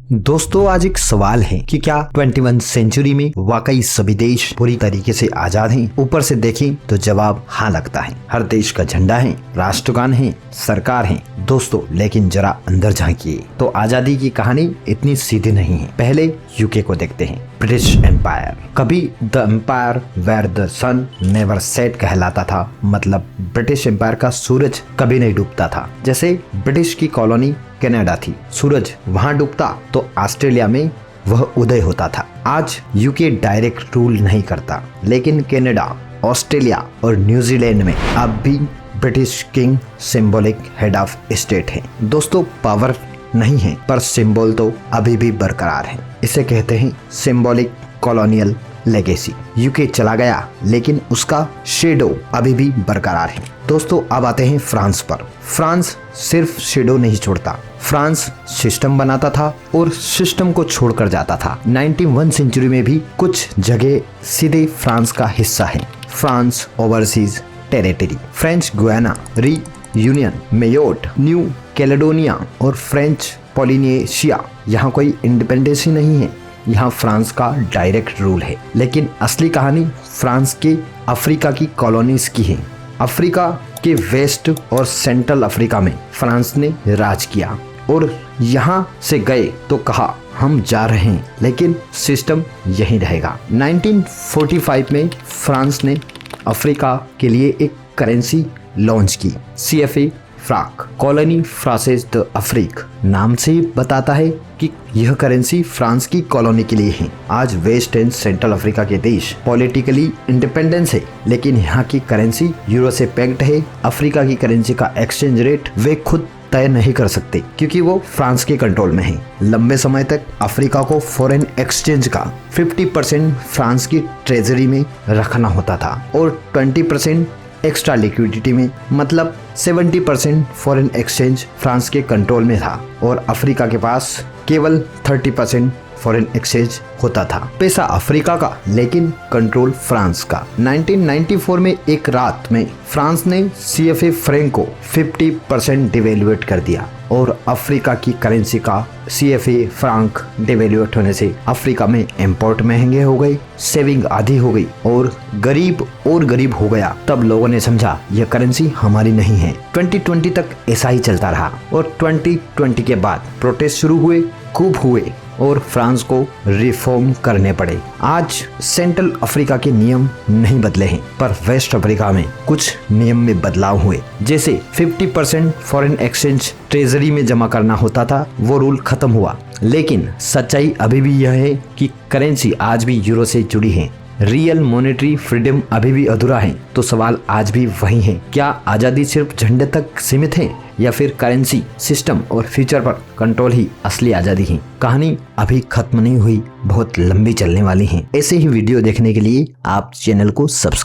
दोस्तों आज एक सवाल है कि क्या 21 सेंचुरी में वाकई सभी देश पूरी तरीके से आजाद हैं? ऊपर से देखें तो जवाब हाँ लगता है। हर देश का झंडा है, राष्ट्रगान है, सरकार है। दोस्तों लेकिन जरा अंदर झांकिए तो आजादी की कहानी इतनी सीधी नहीं है। पहले यूके को देखते हैं। ब्रिटिश एम्पायर, कभी the empire where the sun never set कहलाता था। मतलब ब्रिटिश एम्पायर का सूरज कभी नहीं डूबता था। जैसे ब्रिटिश की कॉलोनी कनाडा थी, सूरज वहां डूबता तो ऑस्ट्रेलिया में वह उदय होता था। आज यूके डायरेक्ट रूल नहीं करता, लेकिन कनाडा, ऑस्ट्रेलिया और न्यूजीलैंड में अब भी British king symbolic head of state है। दोस्तों पावर नहीं है पर सिंबल तो अभी भी बरकरार है। इसे कहते हैं सिंबॉलिक कॉलोनियल लेगेसी। यूके चला गया लेकिन उसका शेडो अभी भी बरकरार है। दोस्तों अब आते हैं फ्रांस पर। फ्रांस सिर्फ शेडो नहीं छोड़ता, फ्रांस सिस्टम बनाता था और सिस्टम को छोड़कर जाता था। 91 सेंचुरी में भी कुछ जगह सीधे फ्रांस का हिस्सा है। France overseas territory, French Guiana, री यूनियन, मेयोट, न्यू कैलेडोनिया और फ्रेंच पोलिनेशिया। यहाँ कोई इंडिपेंडेंस ही नहीं है, यहाँ फ्रांस का डायरेक्ट रूल है। लेकिन असली कहानी फ्रांस के अफ्रीका की कॉलोनीज की है। अफ्रीका के वेस्ट और सेंट्रल अफ्रीका में फ्रांस ने राज किया और यहाँ से गए तो कहा हम जा रहे हैं, लेकिन सिस्टम यही रहेगा। 1945 में फ्रांस ने अफ्रीका के लिए एक करेंसी लॉन्च की, CFA फ्रांक, कॉलोनी फ्रांसेज द अफ्रीक। नाम से ही बताता है कि यह करेंसी फ्रांस की कॉलोनी के लिए है। आज वेस्ट एंड सेंट्रल अफ्रीका के देश पॉलिटिकली इंडिपेंडेंस है, लेकिन यहाँ की करेंसी यूरो से पैक्ड है। अफ्रीका की करेंसी का एक्सचेंज रेट वे खुद तय नहीं कर सकते क्योंकि वो फ्रांस के कंट्रोल में है। लंबे समय तक अफ्रीका को फॉरेन एक्सचेंज का 50% फ्रांस की ट्रेजरी में रखना होता था और 20% एक्स्ट्रा लिक्विडिटी में, मतलब 70% फॉरेन एक्सचेंज फ्रांस के कंट्रोल में था और अफ्रीका के पास केवल 30% फॉरेन एक्सचेंज होता था। पैसा अफ्रीका का लेकिन कंट्रोल फ्रांस का। 1994 में एक रात में फ्रांस ने CFA फ्रैंक को 50% डिवेल्यूएट कर दिया और अफ्रीका की करेंसी का CFA फ्रांक डिवेल्यूएट होने से अफ्रीका में इंपोर्ट महंगे हो गए, सेविंग आधी हो गई और गरीब हो गया। तब लोगों ने समझा यह करेंसी हमारी नहीं है। 2020 तक ऐसा ही चलता रहा और 2020 के बाद प्रोटेस्ट शुरू हुए, खूब हुए और फ्रांस को रिफॉर्म करने पड़े। आज सेंट्रल अफ्रीका के नियम नहीं बदले हैं पर वेस्ट अफ्रीका में कुछ नियम में बदलाव हुए। जैसे 50% फॉरेन एक्सचेंज ट्रेजरी में जमा करना होता था, वो रूल खत्म हुआ। लेकिन सच्चाई अभी भी यह है कि करेंसी आज भी यूरो से जुड़ी है। रियल मॉनेटरी फ्रीडम अभी भी अधूरा है। तो सवाल आज भी वही है, क्या आजादी सिर्फ झंडे तक सीमित है या फिर करेंसी, सिस्टम और फ्यूचर पर कंट्रोल ही असली आजादी है? कहानी अभी खत्म नहीं हुई, बहुत लंबी चलने वाली है। ऐसे ही वीडियो देखने के लिए आप चैनल को सब्सक्राइब